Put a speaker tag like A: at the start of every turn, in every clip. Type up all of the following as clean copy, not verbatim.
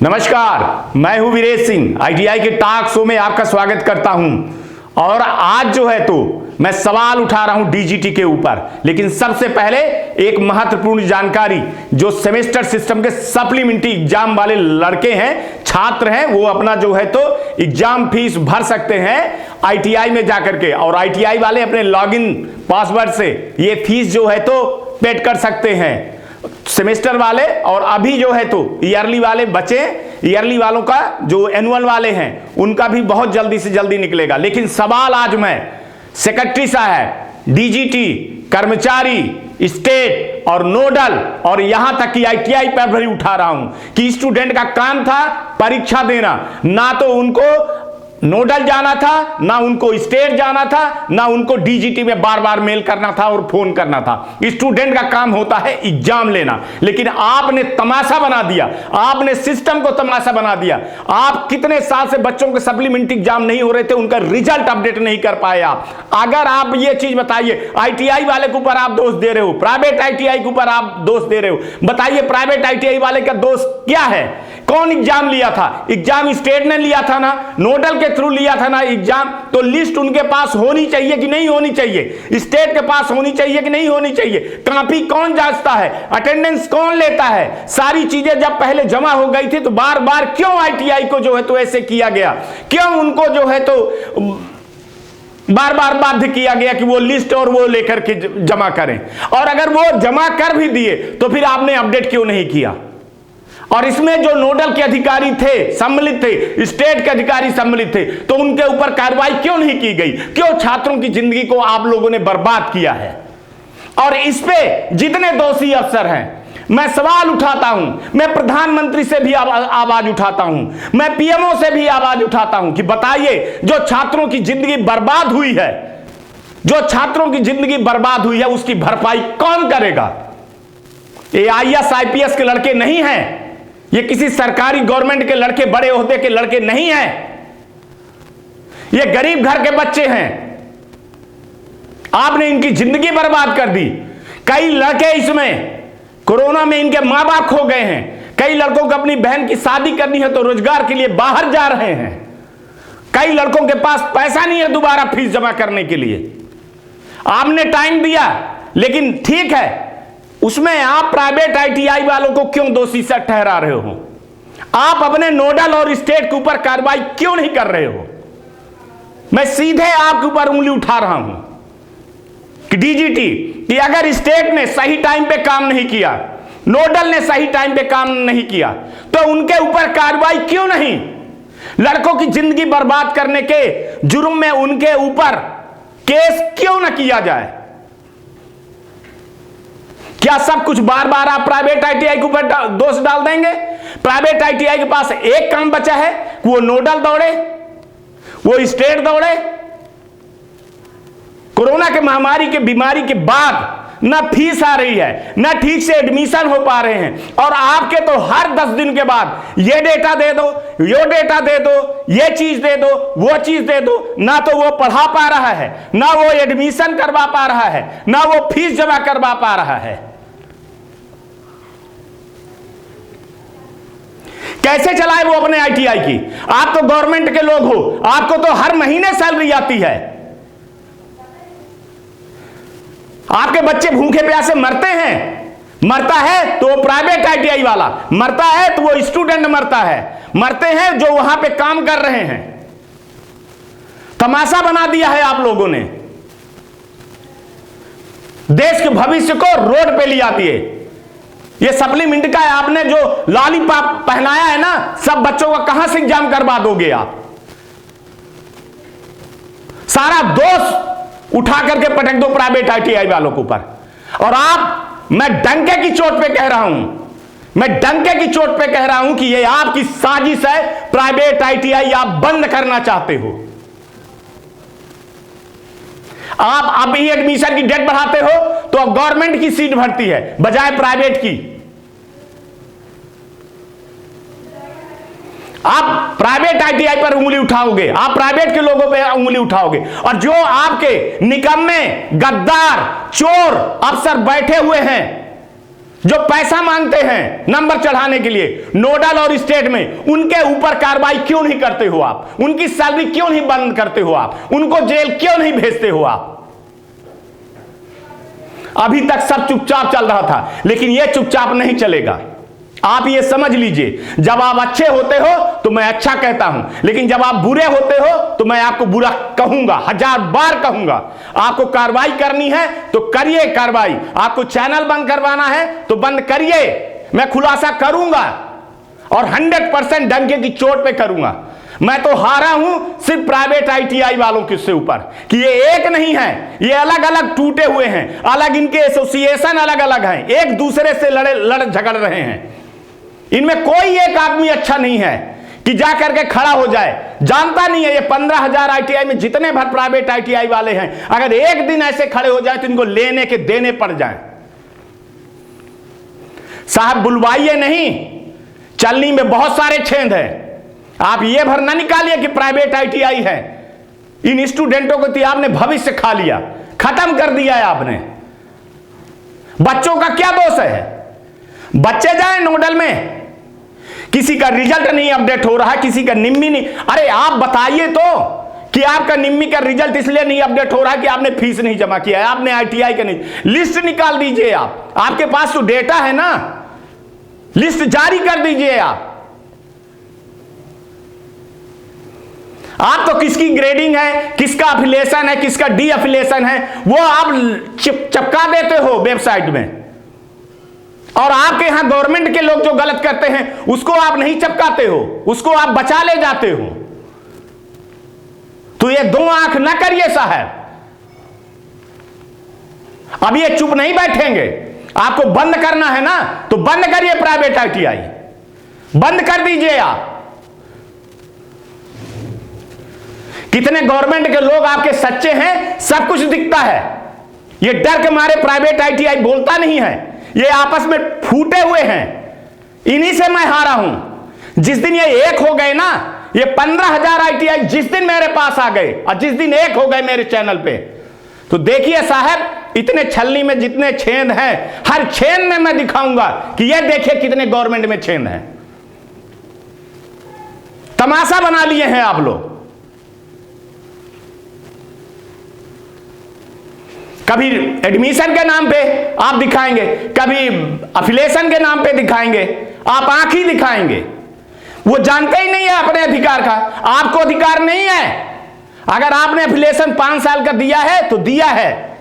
A: नमस्कार, मैं हूं वीरेश सिंह। आईटीआई के टॉक शो में आपका स्वागत करता हूं। और आज जो है तो मैं सवाल उठा रहा हूं डीजीटी के ऊपर। लेकिन सबसे पहले एक महत्वपूर्ण जानकारी, जो सेमेस्टर सिस्टम के सप्लीमेंट्री एग्जाम वाले लड़के हैं, छात्र हैं, वो अपना जो है तो एग्जाम फीस भर सकते हैं आईटीआई में जाकर के, और आईटीआई वाले अपने लॉगिन पासवर्ड से ये फीस जो है तो पेड कर सकते हैं, सेमेस्टर वाले। और अभी जो है तो ईयरली वाले बचे, ईयरली वालों का जो एनुअल वाले हैं उनका भी बहुत जल्दी से जल्दी निकलेगा। लेकिन सवाल आज मैं सेक्रेटरी साहब, डीजीटी, कर्मचारी, स्टेट और नोडल और यहां तक कि आईटीआई पर भी उठा रहा हूं कि स्टूडेंट का काम था परीक्षा देना, ना तो उनको नोडल जाना था, ना उनको स्टेट जाना था, ना उनको डीजीटी में बार बार मेल करना था और फोन करना था। स्टूडेंट का काम होता है एग्जाम लेना। लेकिन आपने तमाशा बना दिया, आपने सिस्टम को तमाशा बना दिया। आप कितने साल से बच्चों के सप्लीमेंट्री एग्जाम नहीं हो रहे थे, उनका रिजल्ट अपडेट नहीं कर पाए आप। अगर आप ये चीज बताइए, आईटीआई वाले के ऊपर आप दोष दे रहे हो, प्राइवेट आईटीआई के ऊपर आप दोष दे रहे हो, बताइए प्राइवेट आईटीआई वाले का दोष क्या है? कौन एग्जाम लिया था? एग्जाम स्टेट ने लिया था ना, नोडल के थ्रू लिया था ना एग्जाम। तो लिस्ट उनके पास होनी चाहिए कि नहीं होनी चाहिए? स्टेट के पास होनी चाहिए कि नहीं होनी चाहिए? कॉपी कौन जांचता है? अटेंडेंस कौन लेता है? सारी चीजें जब पहले जमा हो गई थी तो बार बार क्यों आईटीआई को जो है तो ऐसे किया गया? क्यों उनको जो है तो बार बार बाध्य किया गया कि वो लिस्ट और वो लेकर के जमा करें? और अगर वो जमा कर भी दिए तो फिर आपने अपडेट क्यों नहीं किया? और इसमें जो नोडल के अधिकारी थे, सम्मिलित थे, स्टेट के अधिकारी सम्मिलित थे, तो उनके ऊपर कार्रवाई क्यों नहीं की गई? क्यों छात्रों की जिंदगी को आप लोगों ने बर्बाद किया है? और इस पे जितने दोषी अफसर हैं, मैं सवाल उठाता हूं, मैं प्रधानमंत्री से भी आवाज उठाता हूं, मैं पीएमओ से भी आवाज उठाता हूं कि बताइए, जो छात्रों की जिंदगी बर्बाद हुई है, जो छात्रों की जिंदगी बर्बाद हुई है, उसकी भरपाई कौन करेगा? ये आईएएस आईपीएस के लड़के नहीं हैं, ये किसी सरकारी गवर्नमेंट के लड़के, बड़े ओहदे के लड़के नहीं हैं, ये गरीब घर के बच्चे हैं। आपने इनकी जिंदगी बर्बाद कर दी। कई लड़के इसमें कोरोना में इनके मां बाप खो गए हैं। कई लड़कों को अपनी बहन की शादी करनी है तो रोजगार के लिए बाहर जा रहे हैं। कई लड़कों के पास पैसा नहीं है दोबारा फीस जमा करने के लिए। आपने टाइम दिया, लेकिन ठीक है, उसमें आप प्राइवेट आईटीआई वालों को क्यों दोषी से ठहरा रहे हो? आप अपने नोडल और स्टेट के ऊपर कार्रवाई क्यों नहीं कर रहे हो? मैं सीधे आपके ऊपर उंगली उठा रहा हूं कि डीजीटी, कि अगर स्टेट ने सही टाइम पे काम नहीं किया, नोडल ने सही टाइम पे काम नहीं किया, तो उनके ऊपर कार्रवाई क्यों नहीं? लड़कों की जिंदगी बर्बाद करने के जुर्म में उनके ऊपर केस क्यों ना किया जाए? क्या सब कुछ बार बार आप प्राइवेट आईटीआई के ऊपर दोष डाल देंगे? प्राइवेट आईटीआई के पास एक काम बचा है कि वो नोडल दौड़े, वो स्टेट दौड़े। कोरोना के महामारी के बीमारी के बाद ना फीस आ रही है, ना ठीक से एडमिशन हो पा रहे हैं, और आपके तो हर 10 दिन के बाद ये डेटा दे दो, यो डेटा दे दो, ये चीज दे दो, वो चीज दे दो। ना तो वो पढ़ा पा रहा है, ना वो एडमिशन करवा पा रहा है, ना वो फीस जमा करवा पा रहा है। कैसे चलाए वो अपने आईटीआई की? आप तो गवर्नमेंट के लोग हो, आपको तो हर महीने सैलरी आती है। आपके बच्चे भूखे प्यासे मरते हैं, मरता है तो वो प्राइवेट आईटीआई वाला, मरता है तो वो स्टूडेंट मरता है, मरते हैं जो वहां पे काम कर रहे हैं। तमाशा बना दिया है आप लोगों ने। देश के भविष्य को रोड पे लिया दिए। ये सप्लीमेंट का आपने जो लॉलीपॉप पहनाया है ना, सब बच्चों का कहां से एग्जाम करवा दोगे आप? सारा दोष उठा करके पटक दो प्राइवेट आईटीआई वालों के ऊपर। और आप, मैं डंके की चोट पे कह रहा हूं, मैं डंके की चोट पे कह रहा हूं कि ये आपकी साजिश है। प्राइवेट आईटीआई आप बंद करना चाहते हो। आप अभी एडमिशन की डेट बढ़ाते हो तो गवर्नमेंट की सीट भरती है बजाय प्राइवेट की। आप प्राइवेट आईटीआई पर उंगली उठाओगे, आप प्राइवेट के लोगों पे उंगली उठाओगे, और जो आपके निकम्मे, गद्दार, चोर अफसर बैठे हुए हैं जो पैसा मांगते हैं नंबर चढ़ाने के लिए नोडल और स्टेट में, उनके ऊपर कार्रवाई क्यों नहीं करते हो आप? उनकी सैलरी क्यों नहीं बंद करते हो आप? उनको जेल क्यों नहीं भेजते हो आप? अभी तक सब चुपचाप चल रहा था, लेकिन यह चुपचाप नहीं चलेगा। आप ये समझ लीजिए, जब आप अच्छे होते हो तो मैं अच्छा कहता हूं, लेकिन जब आप बुरे होते हो तो मैं आपको बुरा कहूंगा, 1000 बार कहूंगा। आपको कार्रवाई करनी है तो करिए कार्रवाई, आपको चैनल बंद करवाना है तो बंद करिए, मैं खुलासा करूंगा और 100% डंके की चोट पे करूंगा। मैं तो हारा हूं सिर्फ प्राइवेट ITI वालों के से ऊपर कि ये एक नहीं है, ये अलग अलग टूटे हुए हैं, अलग इनके एसोसिएशन अलग अलग हैं, एक दूसरे से लड़ झगड़ रहे हैं। इनमें कोई एक आदमी अच्छा नहीं है कि जा करके खड़ा हो जाए। जानता नहीं है ये 15,000 ITI में जितने भर प्राइवेट ITI वाले हैं, अगर एक दिन ऐसे खड़े हो जाए तो इनको लेने के देने पड़ जाए। साहब बुलवाइए नहीं, चलनी में बहुत सारे छेद हैं। आप ये भर ना निकालिए कि प्राइवेट ITI है। इन स्टूडेंटों को तो आपने भविष्य खा लिया, खत्म कर दिया है आपने। बच्चों का क्या दोष है? बच्चे जाए नोडल में, किसी का रिजल्ट नहीं अपडेट हो रहा, किसी का निम्मी नहीं। अरे आप बताइए तो कि आपका निम्मी का रिजल्ट इसलिए नहीं अपडेट हो रहा कि आपने फीस नहीं जमा किया है, आपने ITI का नहीं। लिस्ट निकाल दीजिए आप, आपके पास तो डेटा है ना, लिस्ट जारी कर दीजिए आप तो किसकी ग्रेडिंग है, किसका अफिलिएशन है, किसका डी अफिलिएशन है, वो आप चिपका देते हो वेबसाइट में। और आपके यहां गवर्नमेंट के लोग जो गलत करते हैं उसको आप नहीं चिपकाते हो, उसको आप बचा ले जाते हो। तो ये दो आंख ना करिए साहब, अब ये चुप नहीं बैठेंगे। आपको बंद करना है ना तो बंद करिए प्राइवेट ITI, बंद कर दीजिए आप। कितने गवर्नमेंट के लोग आपके सच्चे हैं, सब कुछ दिखता है। ये डर के मारे प्राइवेट ITI बोलता नहीं है, ये आपस में फूटे हुए हैं। इन्हीं से मैं हारा हूं। जिस दिन ये एक हो गए ना, ये 15,000 ITI जिस दिन मेरे पास आ गए और जिस दिन एक हो गए मेरे चैनल पे, तो देखिए साहब, इतने छलनी में जितने छेद हैं, हर छेद में मैं दिखाऊंगा कि ये देखिए कितने गवर्नमेंट में छेद हैं। तमाशा बना लिए हैं आप लोग। कभी एडमिशन के नाम पे आप दिखाएंगे, कभी अफिलिएशन के नाम पे दिखाएंगे, आप आंख ही दिखाएंगे। वो जानते ही नहीं है अपने अधिकार का, आपको अधिकार नहीं है। अगर आपने अफिलिएशन 5 साल का दिया है तो दिया है,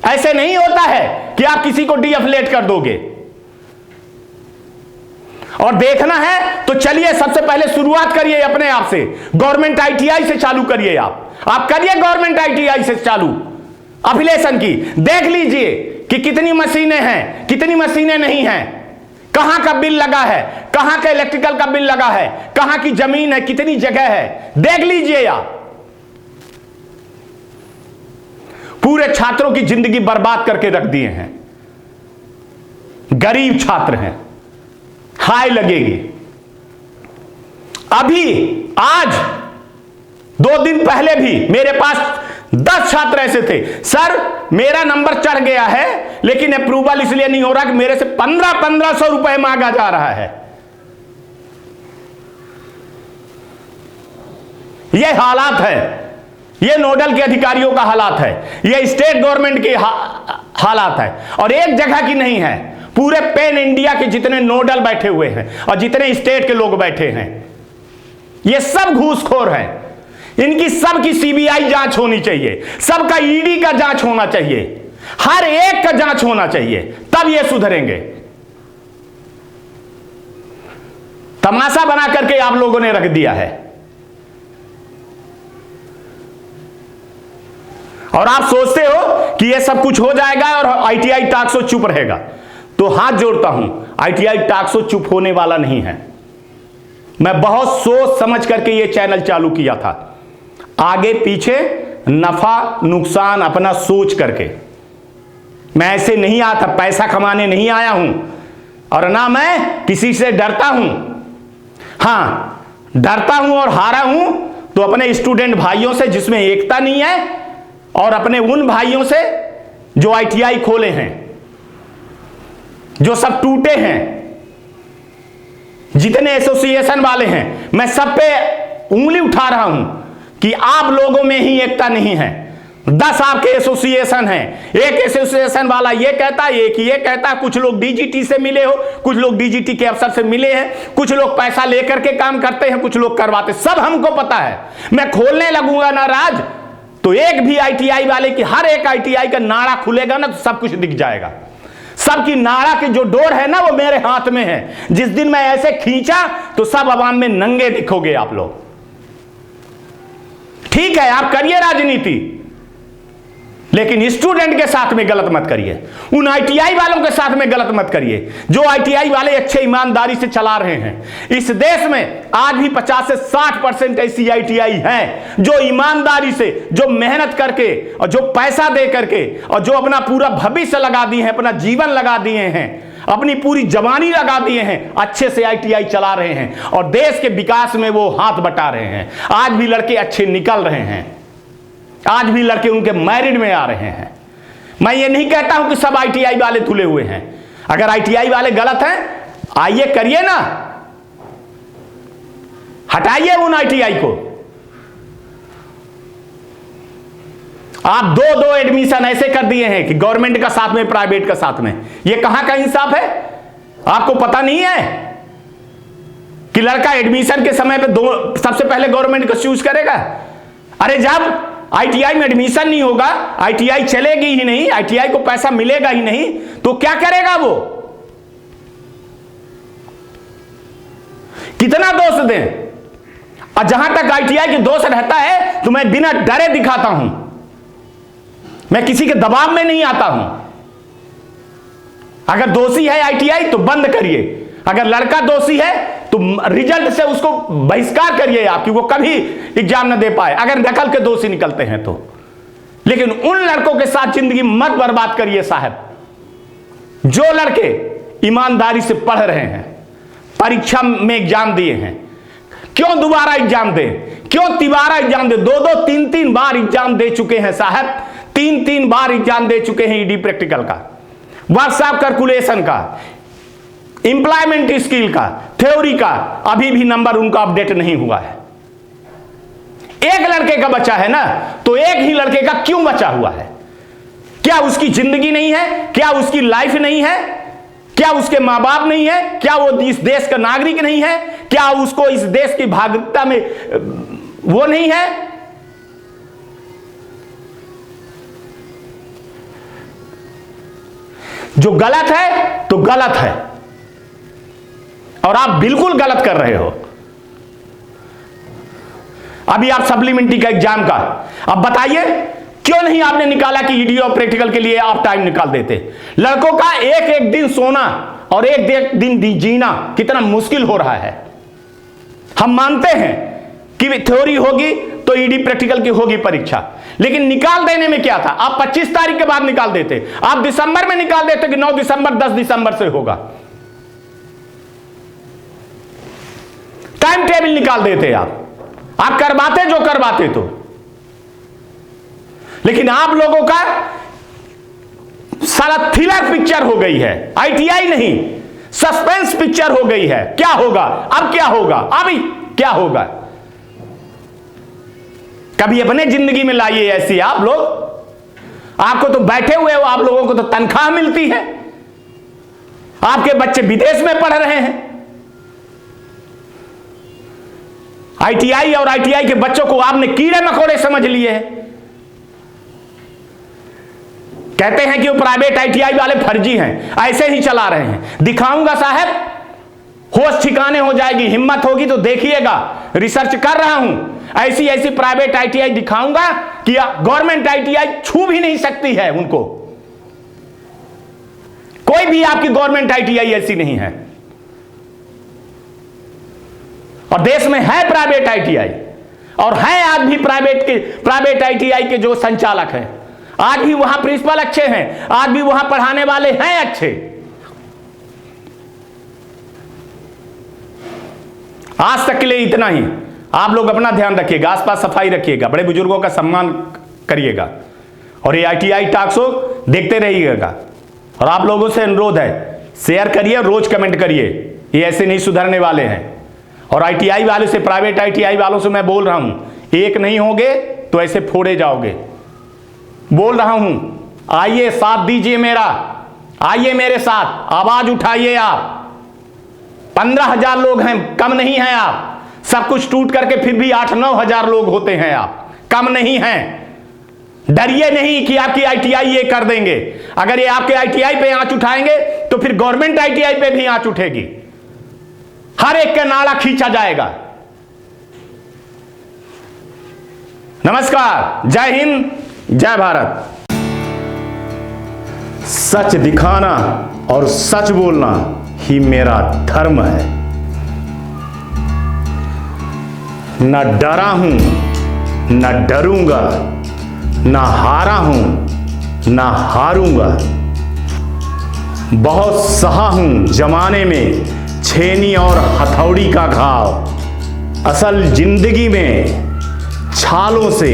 A: ऐसे नहीं होता है कि आप किसी को डीअफिलिएट कर दोगे। और देखना है तो चलिए सबसे पहले शुरुआत करिए अपने आप से, गवर्नमेंट ITI से चालू करिए। आप करिए गवर्नमेंट ITI से चालू अफिलिएशन की। देख लीजिए कि कितनी मशीनें हैं, कितनी मशीनें नहीं हैं, कहां का बिल लगा है, कहां का इलेक्ट्रिकल का बिल लगा है, कहां की जमीन है, कितनी जगह है, देख लीजिए आप। पूरे छात्रों की जिंदगी बर्बाद करके रख दिए हैं। गरीब छात्र हैं, हाय लगेगी। अभी आज 2 दिन पहले भी मेरे पास 10 छात्र ऐसे थे, सर मेरा नंबर चढ़ गया है लेकिन अप्रूवल इसलिए नहीं हो रहा कि मेरे से 1500 रुपए मांगा जा रहा है। यह हालात है, यह नोडल के अधिकारियों का हालात है, यह स्टेट गवर्नमेंट के हालात है। और एक जगह की नहीं है, पूरे पैन इंडिया के जितने नोडल बैठे हुए हैं और जितने स्टेट के लोग बैठे हैं, ये सब घूसखोर हैं। इनकी सबकी CBI जांच होनी चाहिए, सबका ED का जांच होना चाहिए, हर एक का जांच होना चाहिए, तब ये सुधरेंगे। तमाशा बना करके आप लोगों ने रख दिया है। और आप सोचते हो कि ये सब कुछ हो जाएगा और ITI टाक्सो चुप रहेगा, तो हाथ जोड़ता हूं, ITI टाक्सो चुप होने वाला नहीं है। मैं बहुत सोच समझ करके ये चैनल चालू किया था, आगे पीछे नफा नुकसान अपना सोच करके। मैं ऐसे नहीं आता, पैसा कमाने नहीं आया हूं, और ना मैं किसी से डरता हूं। हां, डरता हूं और हारा हूं तो अपने स्टूडेंट भाइयों से जिसमें एकता नहीं है, और अपने उन भाइयों से जो ITI खोले हैं। जो सब टूटे हैं, जितने एसोसिएशन वाले हैं, मैं सब पे उंगली उठा रहा हूं कि आप लोगों में ही एकता नहीं है। 10 आपके एसोसिएशन हैं, एक एसोसिएशन वाला ये कहता है, एक ये कहता है, कुछ लोग डीजीटी से मिले हो, कुछ लोग डीजीटी के अफसर से मिले हैं, कुछ लोग पैसा लेकर के काम करते हैं, कुछ लोग करवाते, सब हमको पता है। मैं खोलने लगूंगा ना राज, तो एक भी आईटीआई वाले की, हर एक आईटीआई का नाड़ा खुलेगा ना, तो सब कुछ दिख जाएगा। सबकी नाड़ा की जो डोर है ना, वो मेरे हाथ में है। जिस दिन मैं ऐसे खींचा तो सब अवाम में नंगे दिखोगे आप लोग। ठीक है, आप करिए राजनीति, लेकिन स्टूडेंट के साथ में गलत मत करिए, उन आईटीआई वालों के साथ में गलत मत करिए जो आईटीआई वाले अच्छे ईमानदारी से चला रहे हैं। इस देश में आज भी 50 से 60% ऐसी आईटीआई हैं जो ईमानदारी से, जो मेहनत करके और जो पैसा दे करके और जो अपना पूरा भविष्य लगा दिए हैं, अपना जीवन लगा दिए हैं, अपनी पूरी जवानी लगा दिए हैं, अच्छे से आईटीआई चला रहे हैं और देश के विकास में वो हाथ बटा रहे हैं। आज भी लड़के अच्छे निकल रहे हैं, आज भी लड़के उनके मैरिट में आ रहे हैं। मैं ये नहीं कहता हूं कि सब आईटीआई वाले धुले हुए हैं। अगर आईटीआई वाले गलत हैं, आइए करिए ना, हटाइए उन आईटीआई को। आप दो एडमिशन ऐसे कर दिए हैं कि गवर्नमेंट का साथ में, प्राइवेट का साथ में। ये कहां का इंसाफ है? आपको पता नहीं है कि लड़का एडमिशन के समय पे सबसे पहले गवर्नमेंट को चूज करेगा? अरे जब आईटीआई में एडमिशन नहीं होगा, आईटीआई चलेगी ही नहीं, आईटीआई को पैसा मिलेगा ही नहीं, तो क्या करेगा वो? कितना दोष दें? और जहां तक आईटीआई के दोष रहता है तो मैं बिना डरे दिखाता हूं, मैं किसी के दबाव में नहीं आता हूं। अगर दोषी है आईटीआई तो बंद करिए, अगर लड़का दोषी है तो रिजल्ट से उसको बहिष्कार करिए आप कि वो कभी एग्जाम न दे पाए, अगर नकल के दोषी निकलते हैं तो। लेकिन उन लड़कों के साथ जिंदगी मत बर्बाद करिए साहब, जो लड़के ईमानदारी से पढ़ रहे हैं, परीक्षा में एग्जाम दिए हैं। क्यों दोबारा एग्जाम दें? क्यों तिबारा एग्जाम दें? 2-2, 3-3 बार एग्जाम दे चुके हैं साहब, 3-3 बार एग्जाम दे चुके हैं ईडी प्रैक्टिकल का, व्हाट्सएप कैलकुलेशन का, एम्प्लॉयमेंट स्किल का, थ्योरी का, अभी भी नंबर उनका अपडेट नहीं हुआ है। एक लड़के का बचा है ना, तो एक ही लड़के का क्यों बचा हुआ है? क्या उसकी जिंदगी नहीं है? क्या उसकी लाइफ नहीं है? क्या उसके मां बाप नहीं है? क्या वो इस देश का नागरिक नहीं है? क्या उसको इस देश की भागीदारी में वो नहीं है? जो गलत है तो गलत है, और आप बिल्कुल गलत कर रहे हो। अभी आप सप्लीमेंट्री का एग्जाम का, अब बताइए क्यों नहीं आपने निकाला कि ईडी और प्रैक्टिकल के लिए आप टाइम निकाल देते? लड़कों का एक एक दिन सोना और एक दिन जीना कितना मुश्किल हो रहा है। हम मानते हैं कि थ्योरी होगी तो ईडी प्रैक्टिकल की होगी परीक्षा, लेकिन निकाल देने में क्या था? आप 25 तारीख के बाद निकाल देते, आप दिसंबर में निकाल देते कि 9 दिसंबर 10 दिसंबर से होगा, टाइम टेबल निकाल देते आप करवाते जो करवाते तो। लेकिन आप लोगों का सारा थ्रिलर पिक्चर हो गई है, आईटीआई नहीं, सस्पेंस पिक्चर हो गई है। क्या होगा अब? क्या होगा अभी? क्या होगा? कभी अपने जिंदगी में लाइए ऐसी आप लोग। आपको तो बैठे हुए हो, आप लोगों को तो तनख्वाह मिलती है, आपके बच्चे विदेश में पढ़ रहे हैं। आईटीआई और आईटीआई के बच्चों को आपने कीड़े मकोड़े समझ लिए हैं। कहते हैं कि वो प्राइवेट आईटीआई वाले फर्जी हैं, ऐसे ही चला रहे हैं। दिखाऊंगा साहब, होश ठिकाने हो जाएगी, हिम्मत होगी तो देखिएगा। रिसर्च कर रहा हूं, ऐसी ऐसी प्राइवेट आईटीआई दिखाऊंगा कि गवर्नमेंट आईटीआई छू भी नहीं सकती है उनको। कोई भी आपकी गवर्नमेंट आईटीआई ऐसी नहीं है। और देश में है प्राइवेट आईटीआई, और है आज भी प्राइवेट आईटीआई के जो संचालक हैं, आज भी वहां प्रिंसिपल अच्छे हैं, आज भी वहां पढ़ाने वाले हैं अच्छे। आज तक के लिए इतना ही। आप लोग अपना ध्यान रखिएगा, आसपास सफाई रखिएगा, बड़े बुजुर्गों का सम्मान करिएगा, और ये आईटीआई टॉक शो देखते रहिएगा। और आप लोगों से अनुरोध है, शेयर करिए, रोज कमेंट करिए, ये ऐसे नहीं सुधरने वाले हैं। और आईटीआई वाले से, प्राइवेट आईटीआई वालों से मैं बोल रहा हूं, एक नहीं होगे तो ऐसे फोड़े जाओगे। बोल रहा हूं, आइए साथ दीजिए मेरा, आइए मेरे साथ, आवाज उठाइए आप। 15,000 लोग हैं, कम नहीं हैं आप। सब कुछ टूट करके फिर भी 8-9 हजार लोग होते हैं आप, कम नहीं हैं। डरिए नहीं कि आपकी आईटीआई ये कर देंगे। अगर ये आपके आईटीआई पे आंच उठाएंगे तो फिर गवर्नमेंट आईटीआई पे भी आंच उठेगी, हर एक का नाड़ा खींचा जाएगा। नमस्कार, जय हिंद, जय भारत। सच दिखाना और सच बोलना ही मेरा धर्म है। न डरा हूं, न डरूंगा, न हारा हूं, न हारूंगा। बहुत सहा हूं जमाने में छेनी और हथौड़ी का घाव। असल जिंदगी में छालों से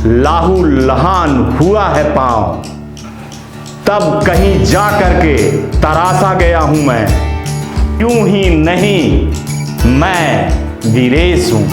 A: लाहू लहान हुआ है पांव। तब कहीं जा करके तरासा गया हूं मैं, यूं ही नहीं मैं वीरेश हूं।